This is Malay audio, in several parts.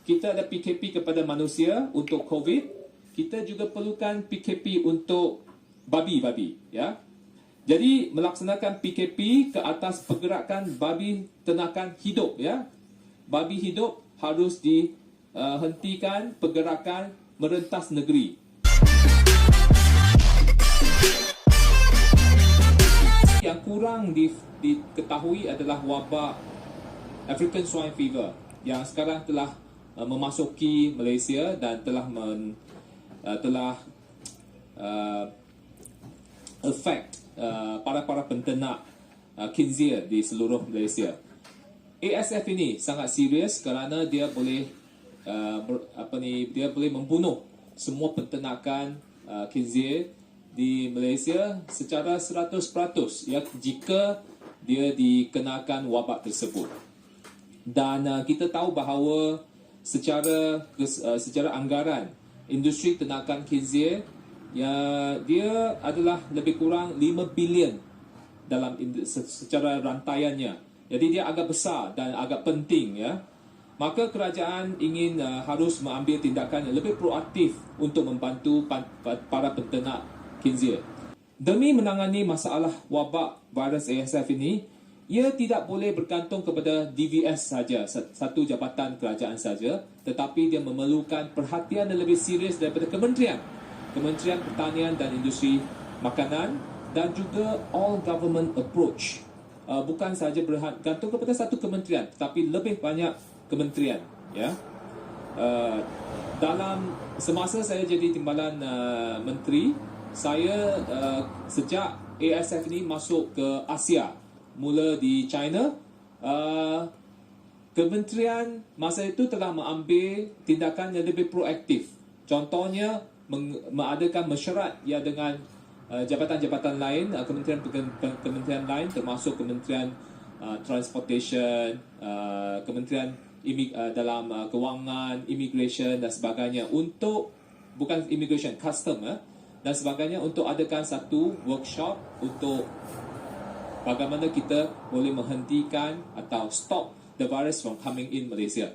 kita ada PKP kepada manusia untuk COVID, kita juga perlukan PKP untuk babi-babi, ya. Jadi melaksanakan PKP ke atas pergerakan babi ternakan hidup, ya. Babi hidup harus dihentikan pergerakan merentas negeri. Yang kurang diketahui adalah wabak African Swine Fever yang sekarang telah memasuki Malaysia dan telah affect para penternak khinzir di seluruh Malaysia. ASF ini sangat serius kerana dia boleh dia boleh membunuh semua penternakan khinzir di Malaysia secara 100% ya, jika dia dikenakan wabak tersebut. Dan kita tahu bahawa secara anggaran industri ternakan khinzir ya, dia adalah lebih kurang 5 bilion dalam secara rantaiannya. Jadi dia agak besar dan agak penting, ya. Maka kerajaan ingin harus mengambil tindakan yang lebih proaktif untuk membantu para penternak khinzir. Demi menangani masalah wabak virus ASF ini, ia tidak boleh bergantung kepada DVS saja, satu jabatan kerajaan saja, tetapi dia memerlukan perhatian yang lebih serius daripada Kementerian Pertanian dan Industri Makanan dan juga all government approach. Bukan saja bergantung kepada satu kementerian, tetapi lebih banyak kementerian, ya. Dalam semasa saya jadi timbalan menteri, saya sejak ASF ini masuk ke Asia, mula di China, kementerian masa itu telah mengambil tindakan yang lebih proaktif. Contohnya mengadakan mesyuarat ya dengan jabatan-jabatan lain, kementerian lain, termasuk Kementerian Transportation, Kementerian dalam Kewangan, Immigration dan sebagainya, untuk bukan immigration, custom dan sebagainya, untuk adakan satu workshop untuk bagaimana kita boleh menghentikan atau stop the virus from coming in Malaysia.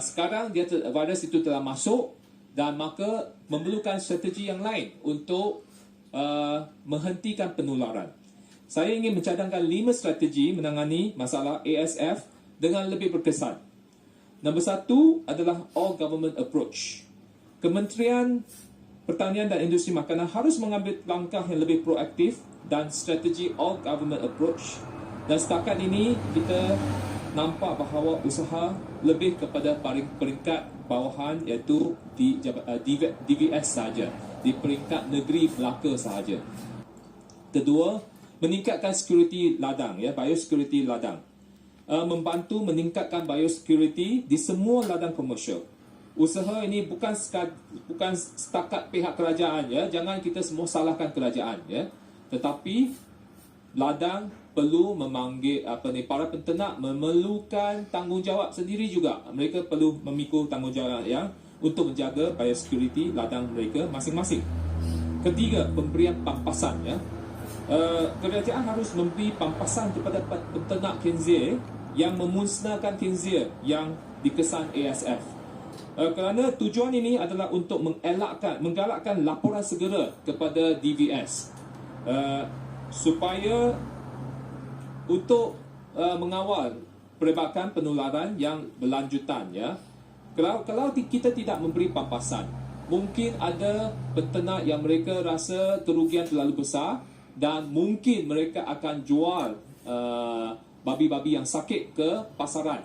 Sekarang virus itu telah masuk dan maka memerlukan strategi yang lain untuk menghentikan penularan. Saya ingin mencadangkan 5 strategi menangani masalah ASF dengan lebih berkesan. Nombor 1 adalah all government approach. Kementerian Pertanian dan Industri Makanan harus mengambil langkah yang lebih proaktif dan strategi all government approach. Dan setakat ini kita nampak bahawa usaha lebih kepada peringkat bawahan, iaitu di DVS sahaja, di peringkat negeri Melaka sahaja. Kedua, meningkatkan security ladang, ya, biosecurity ladang. Membantu meningkatkan biosecurity di semua ladang komersial. Usaha ini bukan setakat pihak kerajaan, ya. Jangan kita semua salahkan kerajaan, ya. Tetapi ladang perlu memanggil para penternak memerlukan tanggungjawab sendiri juga. Mereka perlu memikul tanggungjawab yang untuk menjaga biosecurity ladang mereka masing-masing. Ketiga, pemberian pampasan, ya. Kerajaan harus memberi pampasan kepada penternak khinzir yang memusnahkan khinzir yang dikesan ASF. Kerana tujuan ini adalah untuk menggalakkan laporan segera kepada DVS supaya untuk mengawal perbakan penularan yang berlanjutan, ya. Kalau kita tidak memberi pampasan, mungkin ada penternak yang mereka rasa kerugian terlalu besar dan mungkin mereka akan jual babi-babi yang sakit ke pasaran.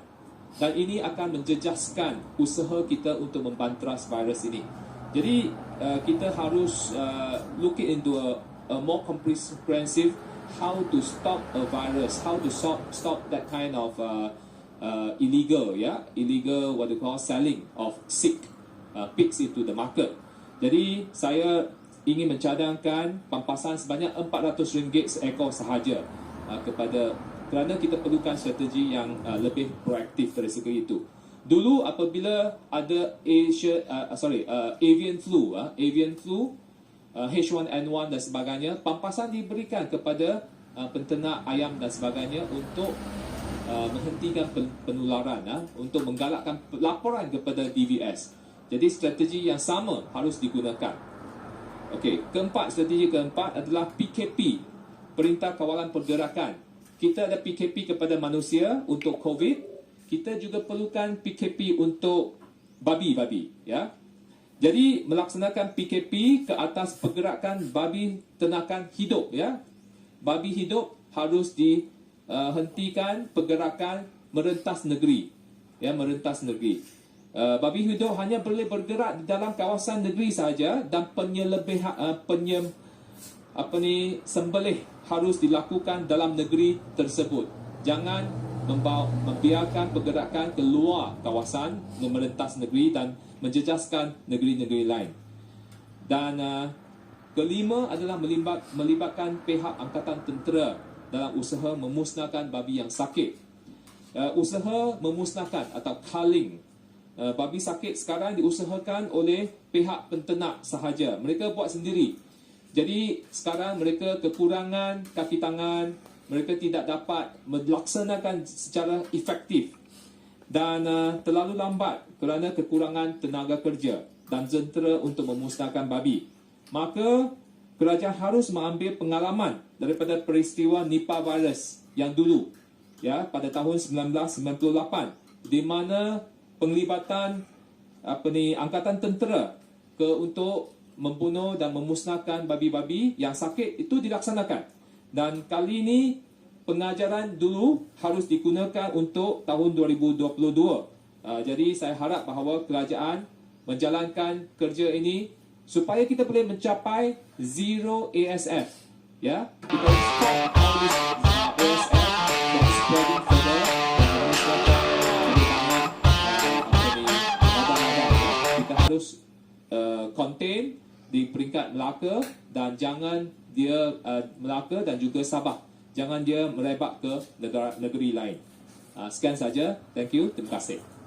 Dan ini akan menjejaskan usaha kita untuk membanteras virus ini. Jadi kita harus look into a more comprehensive how to stop a virus, how to stop that kind of illegal what they call selling of sick pigs into the market. Jadi saya ingin mencadangkan pampasan sebanyak RM400 seekor sahaja kerana kita perlukan strategi yang lebih proaktif dari segi itu. Dulu apabila ada avian flu, H1N1 dan sebagainya, pampasan diberikan kepada penternak ayam dan sebagainya untuk menghentikan penularan untuk menggalakkan laporan kepada DVS. Jadi strategi yang sama harus digunakan. Okey, strategi keempat adalah PKP, Perintah Kawalan Pergerakan. Kita ada PKP kepada manusia untuk COVID, kita juga perlukan PKP untuk babi-babi, ya. Jadi melaksanakan PKP ke atas pergerakan babi ternakan hidup, ya. Babi hidup harus dihentikan pergerakan merentas negeri, ya, merentas negeri. Babi hidup hanya boleh bergerak di dalam kawasan negeri sahaja, dan sembelih harus dilakukan dalam negeri tersebut. Jangan membiarkan pergerakan keluar kawasan merentas negeri dan menjejaskan negeri-negeri lain. Dan kelima adalah melibatkan pihak angkatan tentera dalam usaha memusnahkan babi yang sakit. Usaha memusnahkan atau culling babi sakit sekarang diusahakan oleh pihak penternak sahaja. Mereka buat sendiri. Jadi sekarang mereka kekurangan kaki tangan, mereka tidak dapat melaksanakan secara efektif dan terlalu lambat kerana kekurangan tenaga kerja dan jentera untuk memusnahkan babi. Maka kerajaan harus mengambil pengalaman daripada peristiwa Nipah virus yang dulu, ya, pada tahun 1998, di mana penglibatan angkatan tentera untuk membunuh dan memusnahkan babi-babi yang sakit itu dilaksanakan. Dan kali ini pengajaran dulu harus digunakan untuk tahun 2022. Jadi saya harap bahawa kerajaan menjalankan kerja ini supaya kita boleh mencapai zero ASF. Ya, kita stop all this ASF from spreading further. Kita harus contain di peringkat Melaka, dan jangan dia Melaka dan juga Sabah, jangan dia merebak ke negeri lain. Sekian saja. Thank you. Terima kasih.